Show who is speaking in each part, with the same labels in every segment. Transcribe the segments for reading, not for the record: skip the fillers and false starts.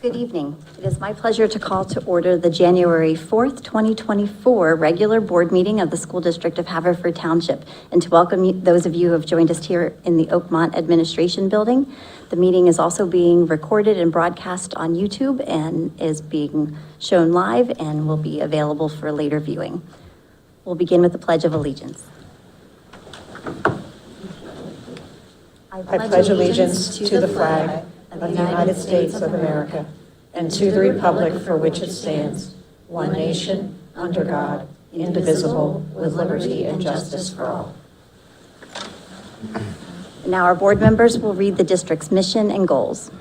Speaker 1: Good evening. It is my pleasure to call to order the January 4th, 2024 regular board meeting of the School District of Haverford Township, and to welcome those of you who have joined us here in the Oakmont Administration Building. The meeting is also being recorded and broadcast on YouTube and is being shown live and will be available for later viewing. We'll begin with the Pledge of Allegiance.
Speaker 2: I pledge allegiance to the flag of the United States of America and to the republic for which it stands, one nation, under God, indivisible, with liberty and justice for all.
Speaker 1: Now our board members will read the district's mission and goals.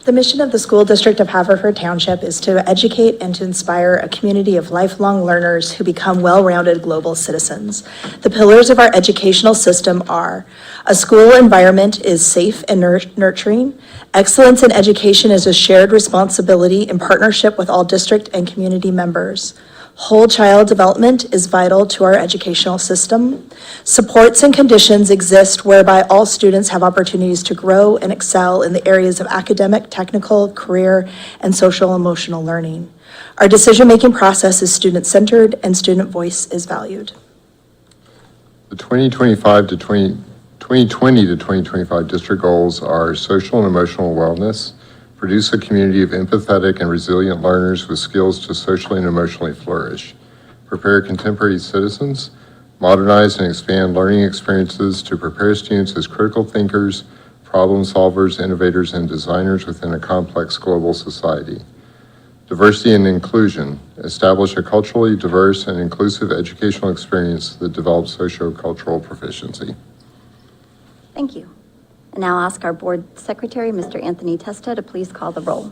Speaker 3: The mission of the School District of Haverford Township is to educate and to inspire a community of lifelong learners who become well-rounded global citizens. The pillars of our educational system are: a school environment is safe and nurturing. Excellence in education is a shared responsibility in partnership with all district and community members. Whole child development is vital to our educational system. Supports and conditions exist whereby all students have opportunities to grow and excel in the areas of academic, technical, career, and social-emotional learning. Our decision-making process is student-centered and student voice is valued.
Speaker 4: The 2020 to 2025 district goals are social and emotional wellness, produce a community of empathetic and resilient learners with skills to socially and emotionally flourish, prepare contemporary citizens, modernize and expand learning experiences to prepare students as critical thinkers, problem solvers, innovators, and designers within a complex global society. Diversity and inclusion, establish a culturally diverse and inclusive educational experience that develops socio-cultural proficiency.
Speaker 1: Thank you. And now I'll ask our board secretary, Mr. Anthony Testa, to please call the roll.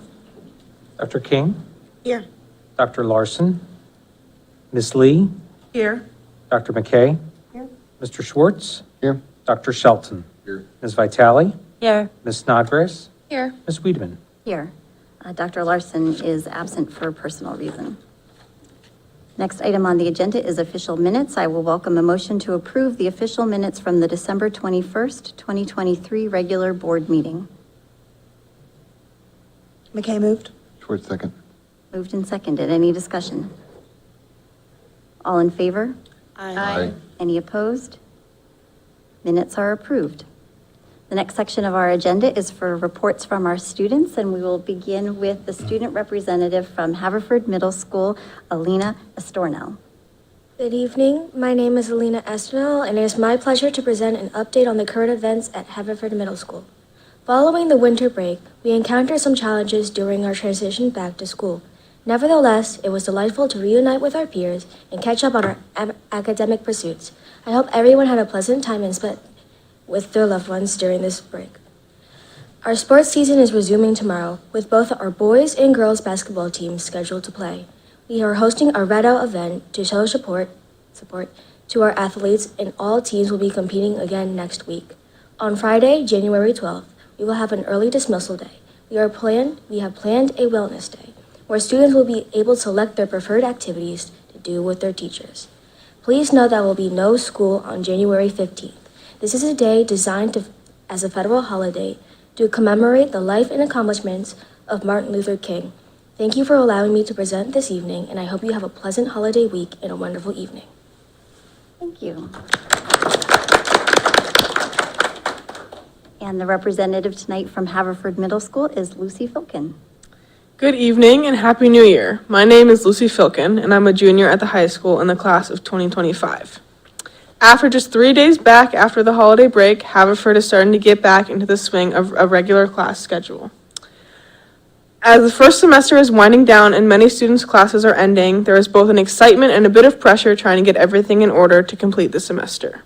Speaker 5: Dr. King?
Speaker 3: Here.
Speaker 5: Dr. Larson? Ms. Lee?
Speaker 3: Here.
Speaker 5: Dr. McKay?
Speaker 3: Here.
Speaker 5: Mr. Schwartz?
Speaker 4: Here.
Speaker 5: Dr. Shelton?
Speaker 4: Here.
Speaker 5: Ms. Vitale?
Speaker 3: Here.
Speaker 5: Ms. Snodgrass?
Speaker 3: Here.
Speaker 5: Ms. Wiedemann?
Speaker 1: Here. Dr. Larson is absent for personal reason. Next item on the agenda is official minutes. I will welcome a motion to approve the official minutes from the December 21st, 2023 regular board meeting.
Speaker 3: McKay moved.
Speaker 4: Schwartz, second.
Speaker 1: Moved and seconded. Any discussion? All in favor?
Speaker 4: Aye.
Speaker 1: Any opposed? Minutes are approved. The next section of our agenda is for reports from our students, and we will begin with the student representative from Haverford Middle School, Alaina Estornell.
Speaker 6: Good evening. My name is Alaina Estornell, and it is my pleasure to present an update on the current events at Haverford Middle School. Following the winter break, we encountered some challenges during our transition back to school. Nevertheless, it was delightful to reunite with our peers and catch up on our academic pursuits. I hope everyone had a pleasant time and spent with their loved ones during this break. Our sports season is resuming tomorrow, with both our boys and girls basketball teams scheduled to play. We are hosting our Red Out event to show support to our athletes, and all teams will be competing again next week. On Friday, January 12th, we will have an early dismissal day. We have planned a wellness day, where students will be able to select their preferred activities to do with their teachers. Please note that there will be no school on January 15th. This is a day designed as a federal holiday to commemorate the life and accomplishments of Martin Luther King. Thank you for allowing me to present this evening, and I hope you have a pleasant holiday week and a wonderful evening.
Speaker 1: Thank you. And the representative tonight from Haverford Middle School is Lucy Filkin.
Speaker 7: Good evening and Happy New Year. My name is Lucy Filkin, and I'm a junior at the high school in the class of 2025. After just 3 days back after the holiday break, Haverford is starting to get back into the swing of a regular class schedule. As the first semester is winding down and many students' classes are ending, there is both an excitement and a bit of pressure trying to get everything in order to complete the semester.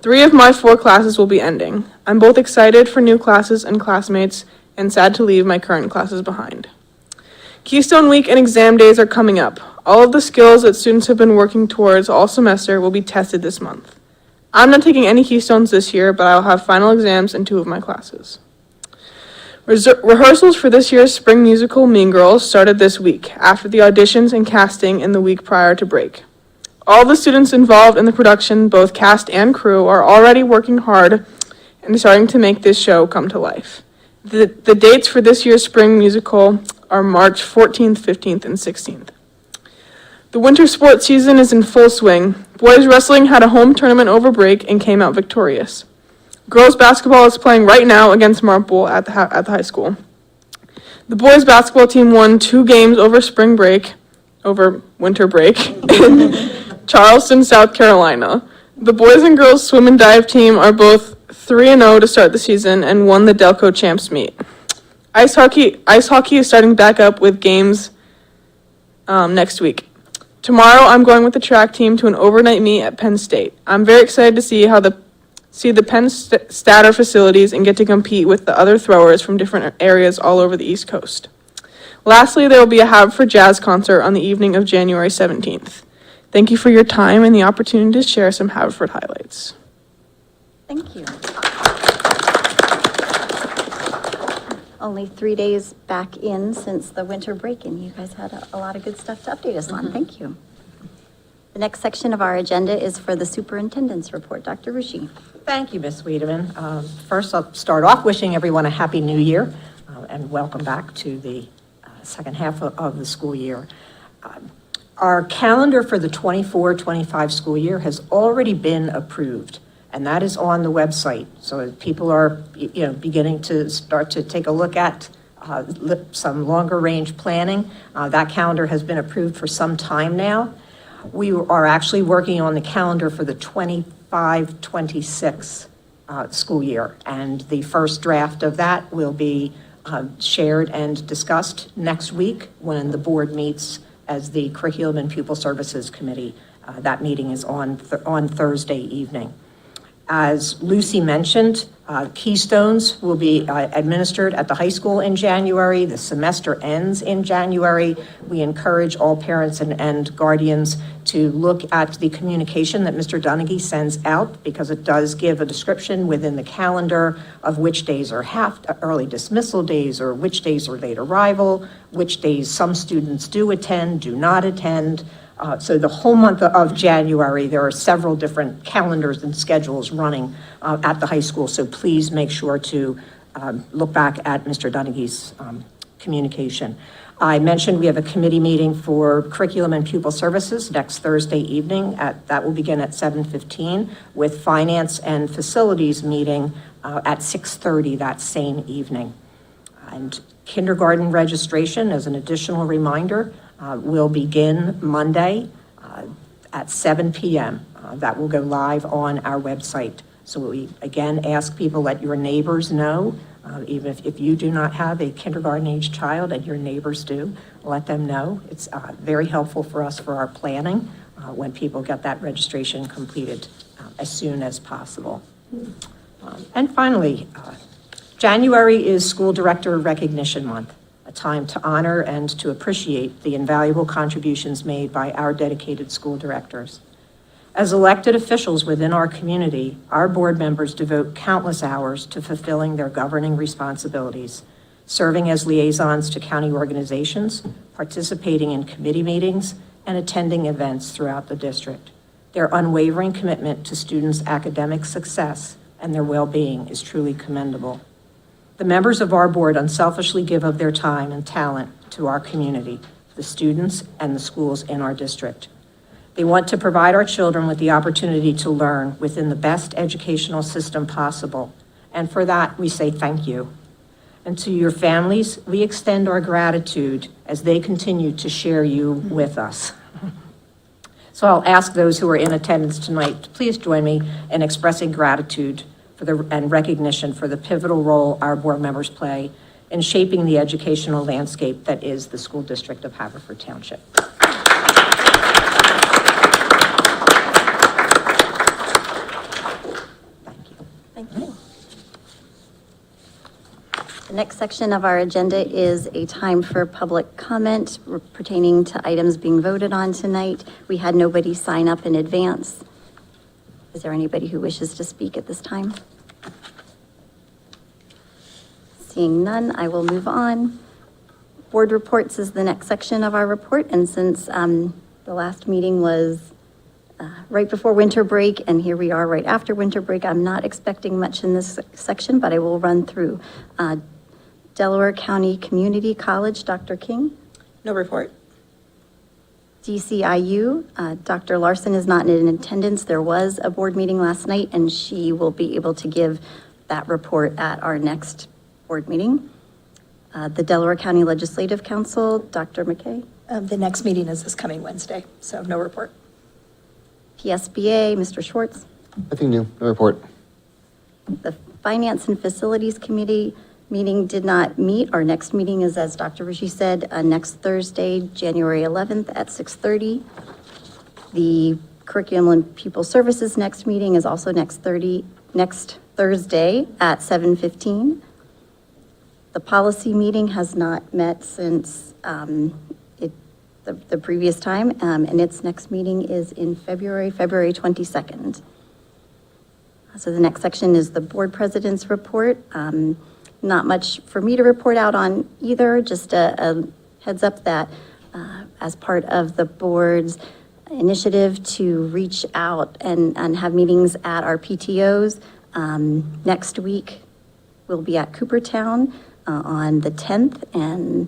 Speaker 7: 3 of my 4 classes will be ending. I'm both excited for new classes and classmates and sad to leave my current classes behind. Keystone Week and exam days are coming up. All of the skills that students have been working towards all semester will be tested this month. I'm not taking any Keystones this year, but I'll have final exams in 2 of my classes. Rehearsals for this year's spring musical Mean Girls started this week, after the auditions and casting in the week prior to break. All the students involved in the production, both cast and crew, are already working hard and starting to make this show come to life. The dates for this year's spring musical are March 14th, 15th, and 16th. The winter sports season is in full swing. Boys wrestling had a home tournament over break and came out victorious. Girls basketball is playing right now against Marple at the high school. The boys basketball team won 2 games over winter break, in Charleston, South Carolina. The boys and girls swim and dive team are both 3-0 to start the season and won the Delco Champs meet. Ice hockey is starting back up with games next week. Tomorrow, I'm going with the track team to an overnight meet at Penn State. I'm very excited to see the Penn Statter facilities and get to compete with the other throwers from different areas all over the East Coast. Lastly, there will be a Haverford Jazz concert on the evening of January 17th. Thank you for your time and the opportunity to share some Haverford highlights.
Speaker 1: Thank you. Only 3 days back in since the winter break, and you guys had a lot of good stuff to update us on. Thank you. The next section of our agenda is for the superintendent's report. Dr. Rushi.
Speaker 2: Thank you, Ms. Wiedemann. First, I'll start off wishing everyone a happy new year and welcome back to the second half of the school year. Our calendar for the 24-25 school year has already been approved, and that is on the website. So people are, beginning to start to take a look at some longer range planning. That calendar has been approved for some time now. We are actually working on the calendar for the 25-26 school year, and the first draft of that will be shared and discussed next week when the board meets as the Curriculum and Pupil Services Committee. That meeting is on Thursday evening. As Lucy mentioned, Keystones will be administered at the high school in January. The semester ends in January. We encourage all parents and guardians to look at the communication that Mr. Donaghy sends out, because it does give a description within the calendar of which days are early dismissal days, or which days are late arrival, which days some students do attend, do not attend. So the whole month of January, there are several different calendars and schedules running at the high school. So please make sure to look back at Mr. Donaghy's communication. I mentioned we have a committee meeting for Curriculum and Pupil Services next Thursday evening. That will begin at 7:15, with Finance and Facilities meeting at 6:30 that same evening. And kindergarten registration, as an additional reminder, will begin Monday at 7 p.m. That will go live on our website. So we, again, ask people, let your neighbors know, even if you do not have a kindergarten-age child and your neighbors do, let them know. It's very helpful for us for our planning when people get that registration completed as soon as possible. And finally, January is School Director Recognition Month, a time to honor and to appreciate the invaluable contributions made by our dedicated school directors. As elected officials within our community, our board members devote countless hours to fulfilling their governing responsibilities, serving as liaisons to county organizations, participating in committee meetings, and attending events throughout the district. Their unwavering commitment to students' academic success and their well-being is truly commendable. The members of our board unselfishly give of their time and talent to our community, the students, and the schools in our district. They want to provide our children with the opportunity to learn within the best educational system possible, and for that, we say thank you. And to your families, we extend our gratitude as they continue to share you with us. So I'll ask those who are in attendance tonight to please join me in expressing gratitude and recognition for the pivotal role our board members play in shaping the educational landscape that is the school district of Haverford Township.
Speaker 1: Thank you. The next section of our agenda is a time for public comment pertaining to items being voted on tonight. We had nobody sign up in advance. Is there anybody who wishes to speak at this time? Seeing none, I will move on. Board reports is the next section of our report, and since the last meeting was right before winter break, and here we are right after winter break, I'm not expecting much in this section, but I will run through. Delaware County Community College, Dr. King.
Speaker 2: No report.
Speaker 1: DCIU, Dr. Larson is not in attendance. There was a board meeting last night, and she will be able to give that report at our next board meeting. The Delaware County Legislative Council, Dr. McKay.
Speaker 3: The next meeting is this coming Wednesday, so no report.
Speaker 1: PSBA, Mr. Schwartz.
Speaker 4: Nothing new, no report.
Speaker 1: The Finance and Facilities Committee meeting did not meet. Our next meeting is, as Dr. Rishi said, next Thursday, January 11th at 6:30. The Curriculum and Pupil Services next meeting is also next Thursday at 7:15. The policy meeting has not met since the previous time, and its next meeting is in February 22nd. So the next section is the board president's report. Not much for me to report out on either, just a heads up that as part of the board's initiative to reach out and have meetings at our PTOs, next week we'll be at Coopertown on the 10th, and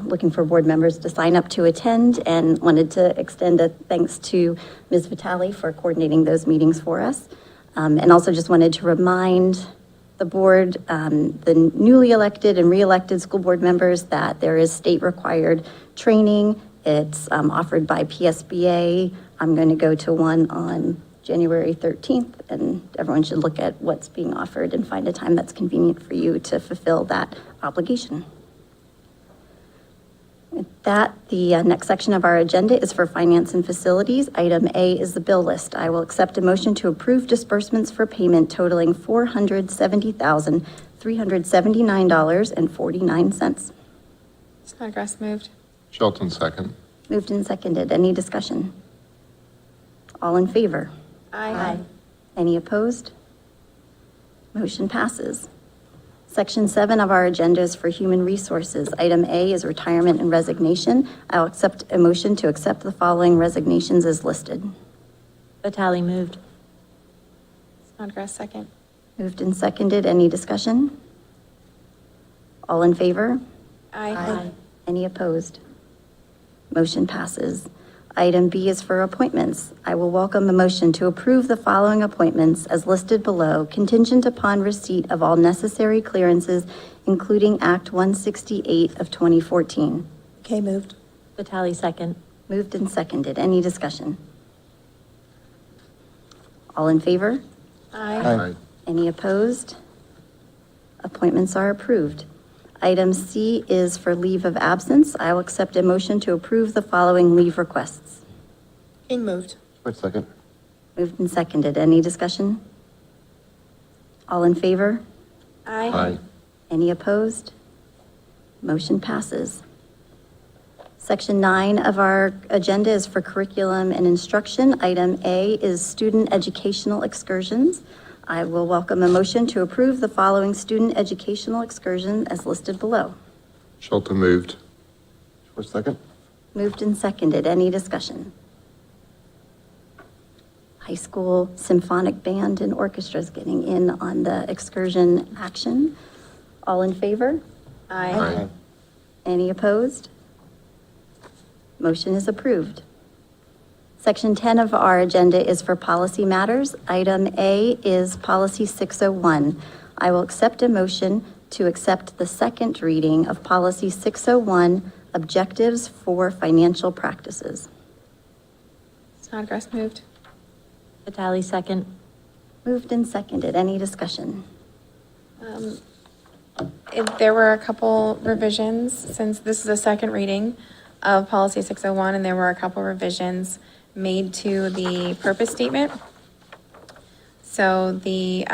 Speaker 1: looking for board members to sign up to attend, and wanted to extend a thanks to Ms. Vitale for coordinating those meetings for us. And also just wanted to remind the board, the newly elected and re-elected school board members, that there is state-required training. It's offered by PSBA. I'm going to go to one on January 13th, and everyone should look at what's being offered and find a time that's convenient for you to fulfill that obligation. With that, the next section of our agenda is for Finance and Facilities. Item A is the bill list. I will accept a motion to approve disbursements for payment totaling $470,379.49.
Speaker 7: Snodgrass moved.
Speaker 4: Shelton second.
Speaker 1: Moved and seconded. Any discussion? All in favor?
Speaker 6: Aye.
Speaker 1: Any opposed? Motion passes. Section 7 of our agenda is for Human Resources. Item A is retirement and resignation. I'll accept a motion to accept the following resignations as listed.
Speaker 2: Vitale moved.
Speaker 7: Snodgrass second.
Speaker 1: Moved and seconded. Any discussion? All in favor?
Speaker 7: Aye.
Speaker 1: Any opposed? Motion passes. Item B is for appointments. I will welcome a motion to approve the following appointments as listed below, contingent upon receipt of all necessary clearances, including Act 168 of 2014.
Speaker 3: Okay, moved.
Speaker 2: Vitale second.
Speaker 1: Moved and seconded. Any discussion? All in favor?
Speaker 4: Aye.
Speaker 1: Any opposed? Appointments are approved. Item C is for leave of absence. I will accept a motion to approve the following leave requests.
Speaker 3: King moved.
Speaker 4: Wait a second.
Speaker 1: Moved and seconded. Any discussion? All in favor?
Speaker 4: Aye.
Speaker 1: Any opposed? Motion passes. Section 9 of our agenda is for curriculum and instruction. Item A is student educational excursions. I will welcome a motion to approve the following student educational excursion as listed below.
Speaker 4: Shelton moved. For a second.
Speaker 1: Moved and seconded. Any discussion? High school symphonic band and orchestras getting in on the excursion action. All in favor?
Speaker 4: Aye.
Speaker 1: Any opposed? Motion is approved. Section 10 of our agenda is for policy matters. Item A is Policy 601. I will accept a motion to accept the second reading of Policy 601, Objectives for Financial Practices.
Speaker 7: Snodgrass moved.
Speaker 2: Vitale second.
Speaker 1: Moved and seconded. Any discussion?
Speaker 8: There were a couple revisions, since this is a second reading of Policy 601, and there were a couple revisions made to the purpose statement. So the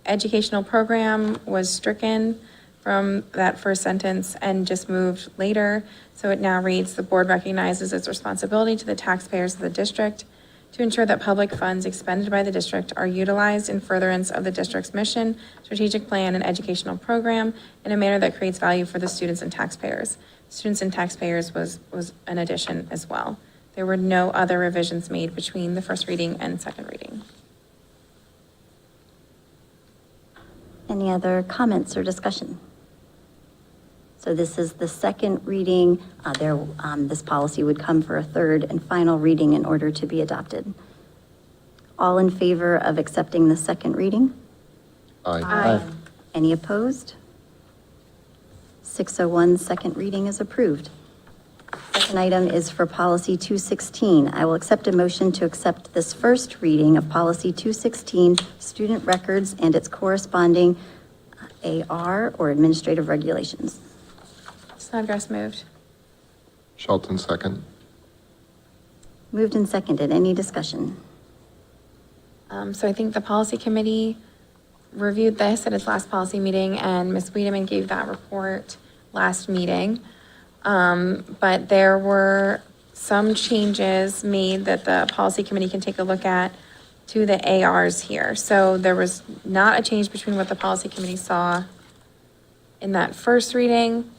Speaker 8: educational program was stricken from that first sentence and just moved later. So it now reads, the board recognizes its responsibility to the taxpayers of the district to ensure that public funds expended by the district are utilized in furtherance of the district's mission, strategic plan, and educational program in a manner that creates value for the students and taxpayers. Students and taxpayers was an addition as well. There were no other revisions made between the first reading and second reading.
Speaker 1: Any other comments or discussion? So this is the second reading. This policy would come for a third and final reading in order to be adopted. All in favor of accepting the second reading?
Speaker 4: Aye.
Speaker 1: Any opposed? 601, second reading is approved. Second item is for policy 216. I will accept a motion to accept this first reading of policy 216, student records and its corresponding AR or administrative regulations.
Speaker 8: Snodgrass moved.
Speaker 4: Shelton second.
Speaker 1: Moved and seconded. Any discussion?
Speaker 8: So I think the policy committee reviewed this at its last policy meeting, and Ms. Wiedemann gave that report last meeting. But there were some changes made that the policy committee can take a look at to the ARs here. So there was not a change between what the policy committee saw in that first reading.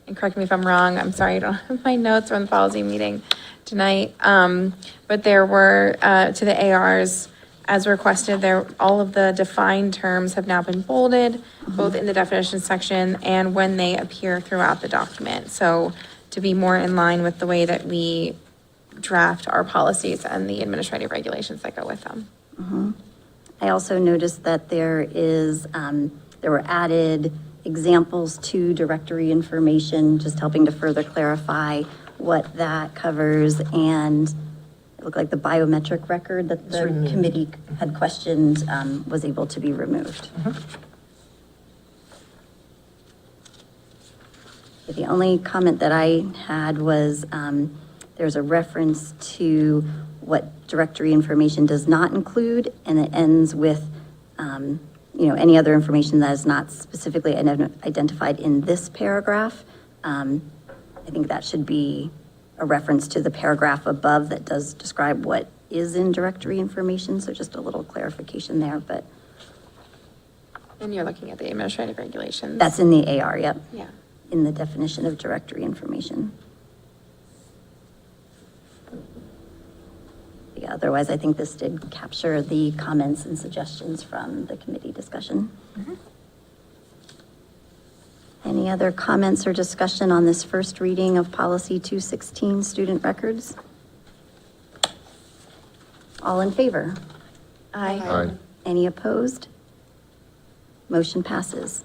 Speaker 8: And correct me if I'm wrong, I'm sorry, I don't have my notes from the policy meeting tonight. But there were, to the ARs, as requested, there, all of the defined terms have now been bolded, both in the definition section and when they appear throughout the document. So to be more in line with the way that we draft our policies and the administrative regulations that go with them.
Speaker 1: I also noticed that there were added examples to directory information, just helping to further clarify what that covers. And it looked like the biometric record that the committee had questioned was able to be removed. The only comment that I had was there's a reference to what directory information does not include, and it ends with, any other information that is not specifically identified in this paragraph. I think that should be a reference to the paragraph above that does describe what is in directory information, so just a little clarification there, but.
Speaker 8: And you're looking at the administrative regulations.
Speaker 1: That's in the AR, yep.
Speaker 8: Yeah.
Speaker 1: In the definition of directory information. Yeah, otherwise, I think this did capture the comments and suggestions from the committee discussion. Any other comments or discussion on this first reading of policy 216, student records? All in favor?
Speaker 4: Aye.
Speaker 1: Any opposed? Motion passes.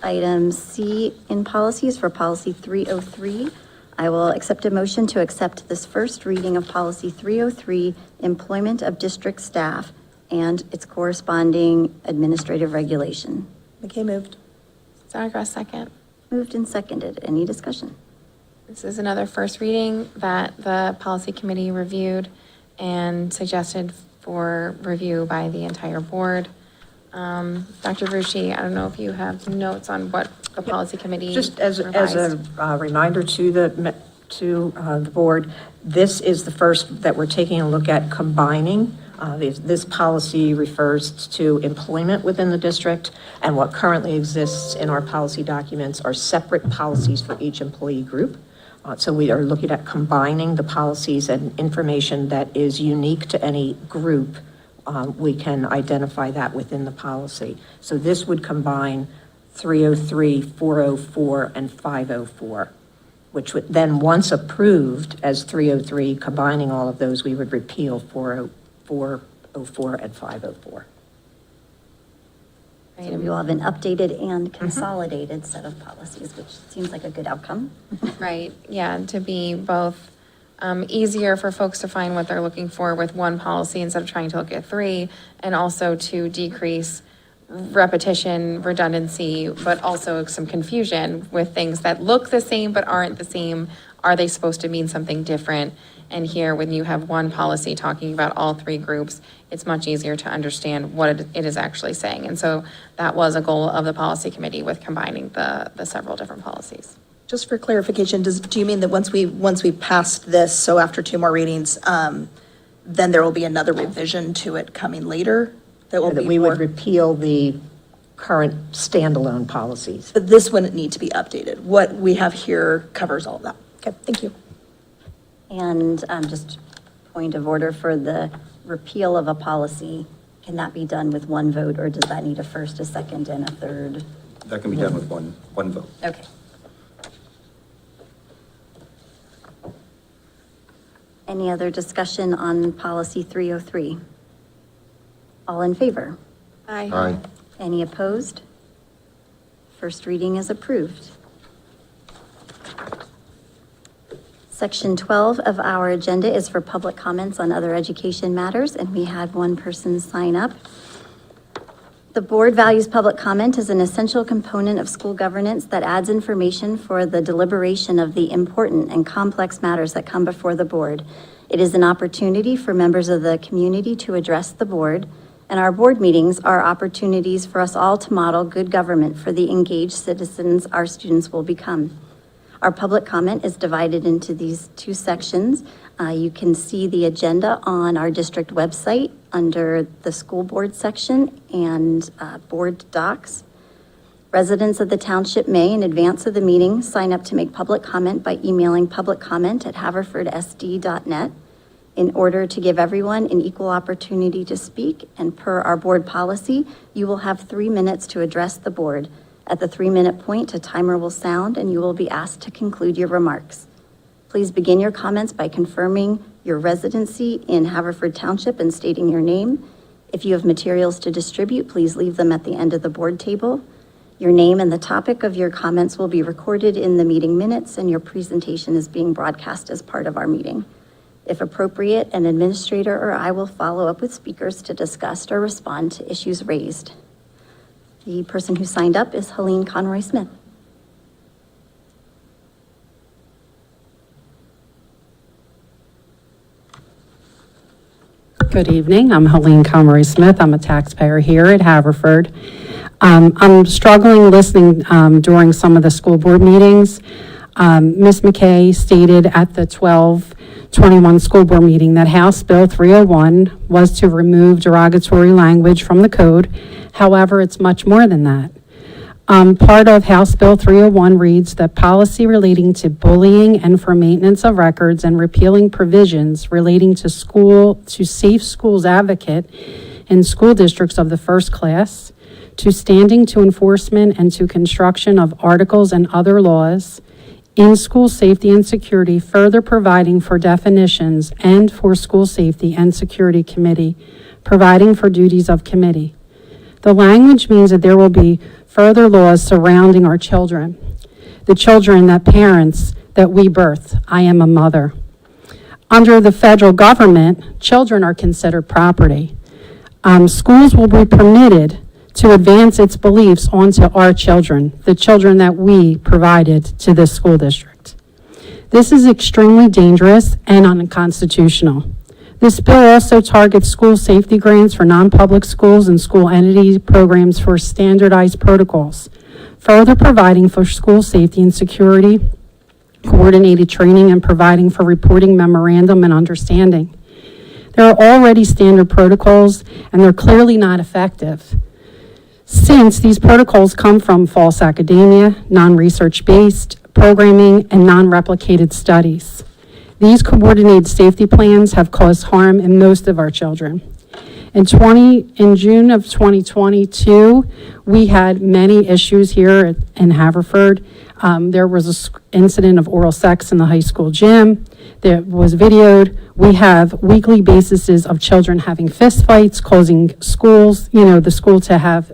Speaker 1: Item C in policies for policy 303. I will accept a motion to accept this first reading of policy 303, employment of district staff and its corresponding administrative regulation.
Speaker 3: McKay moved.
Speaker 8: Snodgrass second.
Speaker 1: Moved and seconded. Any discussion?
Speaker 8: This is another first reading that the policy committee reviewed and suggested for review by the entire board. Dr. Rucci, I don't know if you have notes on what the policy committee
Speaker 2: Just as
Speaker 8: revised.
Speaker 2: a reminder to the board, this is the first that we're taking a look at combining. This policy refers to employment within the district, and what currently exists in our policy documents are separate policies for each employee group. So we are looking at combining the policies and information that is unique to any group. We can identify that within the policy. So this would combine 303, 404, and 504, which would then, once approved as 303, combining all of those, we would repeal 404, 04, and 504.
Speaker 1: So we will have an updated and consolidated set of policies, which seems like a good outcome.
Speaker 8: Right, yeah, to be both easier for folks to find what they're looking for with one policy instead of trying to look at three, and also to decrease repetition, redundancy, but also some confusion with things that look the same but aren't the same. Are they supposed to mean something different? And here, when you have one policy talking about all three groups, it's much easier to understand what it is actually saying. And so that was a goal of the policy committee with combining the several different policies.
Speaker 3: Just for clarification, do you mean that once we pass this, so after two more readings, then there will be another revision to it coming later? That will
Speaker 2: That
Speaker 3: be
Speaker 2: we
Speaker 3: more,
Speaker 2: would repeal the current standalone policies.
Speaker 3: but this wouldn't need to be updated. What we have here covers all of that. Okay, thank you.
Speaker 1: And just point of order for the repeal of a policy, can that be done with one vote, or does that need a first, a second, and a third?
Speaker 9: That can be done with one vote.
Speaker 1: Okay. Any other discussion on policy 303? All in favor?
Speaker 4: Aye.
Speaker 1: Any opposed? First reading is approved. Section 12 of our agenda is for public comments on other education matters, and we had one person sign up. The board values public comment as an essential component of school governance that adds information for the deliberation of the important and complex matters that come before the board. It is an opportunity for members of the community to address the board, and our board meetings are opportunities for us all to model good government for the engaged citizens our students will become. Our public comment is divided into these two sections. You can see the agenda on our district website under the school board section and board docs. Residents of the township may, in advance of the meeting, sign up to make public comment by emailing publiccomment@haverfordsd.net. In order to give everyone an equal opportunity to speak, and per our board policy, you will have 3 minutes to address the board. At the 3-minute point, a timer will sound and you will be asked to conclude your remarks. Please begin your comments by confirming your residency in Haverford Township and stating your name. If you have materials to distribute, please leave them at the end of the board table. Your name and the topic of your comments will be recorded in the meeting minutes, and your presentation is being broadcast as part of our meeting. If appropriate, an administrator or I will follow up with speakers to discuss or respond to issues raised. The person who signed up is Helene Conroy-Smith.
Speaker 9: Good evening. I'm Helene Conroy-Smith. I'm a taxpayer here at Haverford. I'm struggling listening during some of the school board meetings. Ms. McKay stated at the 12/21 school board meeting that House Bill 301 was to remove derogatory language from the code. However, it's much more than that. Part of House Bill 301 reads that policy relating to bullying and for maintenance of records and repealing provisions relating to safe schools advocate in school districts of the first class, to standing to enforcement and to construction of articles and other laws in school safety and security, further providing for definitions and for school safety and security committee, providing for duties of committee. The language means that there will be further laws surrounding our children, the children that parents that we birth. I am a mother. Under the federal government, children are considered property. Schools will be permitted to advance its beliefs onto our children, the children that we provided to this school district. This is extremely dangerous and unconstitutional. This bill also targets school safety grants for non-public schools and school entity programs for standardized protocols, further providing for school safety and security, coordinated training, and providing for reporting memorandum and understanding. There are already standard protocols, and they're clearly not effective, since these protocols come from false academia, non-research-based programming, and non-replicated studies. These coordinated safety plans have caused harm in most of our children. In June of 2022, we had many issues here in Haverford. There was an incident of oral sex in the high school gym that was videoed. We have weekly bases of children having fistfights, causing schools, the school to have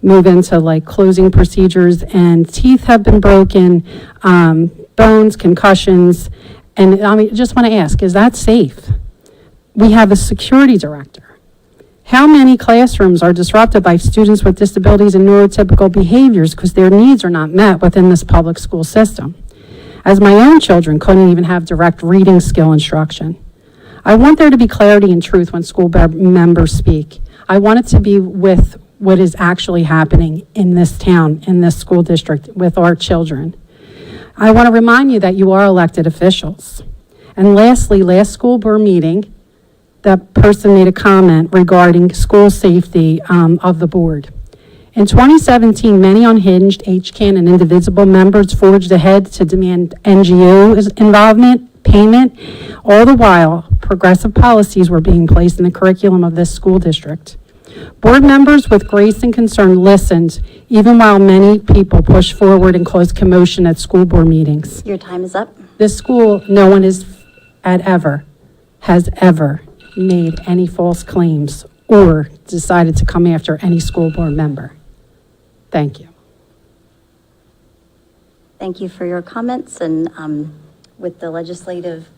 Speaker 9: move into like closing procedures, and teeth have been broken, bones, concussions. And I just want to ask, is that safe? We have a security director. How many classrooms are disrupted by students with disabilities and neurotypical behaviors because their needs are not met within this public school system? As my own children couldn't even have direct reading skill instruction. I want there to be clarity and truth when school members speak. I want it to be with what is actually happening in this town, in this school district, with our children. I want to remind you that you are elected officials. And lastly, last school board meeting, that person made a comment regarding school safety of the board. In 2017, many unhinged HCAN and indivisible members forged ahead to demand NGO involvement, payment. All the while, progressive policies were being placed in the curriculum of this school district. Board members with grace and concern listened, even while many people pushed forward and caused commotion at school board meetings.
Speaker 1: Your time is up.
Speaker 9: This school, no one is has ever made any false claims or decided to come after any school board member. Thank you.
Speaker 1: Thank you for your comments, and with the legislative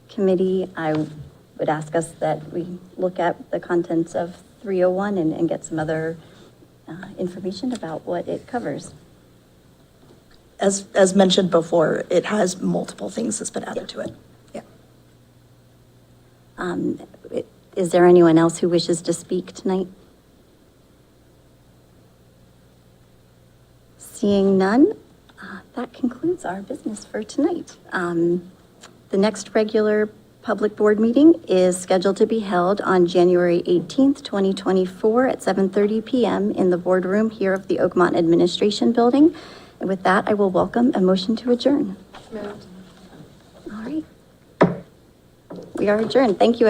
Speaker 1: committee, I would ask us that we look at the contents of 301 and get some other information about what it covers.
Speaker 3: As mentioned before, it has multiple things that's been added to it. Yeah.
Speaker 1: Is there anyone else who wishes to speak tonight? Seeing none, that concludes our business for tonight. The next regular public board meeting is scheduled to be held on January 18th, 2024 at 7:30 p.m. in the boardroom here of the Oakmont Administration Building. And with that, I will welcome a motion to adjourn. Moved. All right. We are adjourned. Thank you.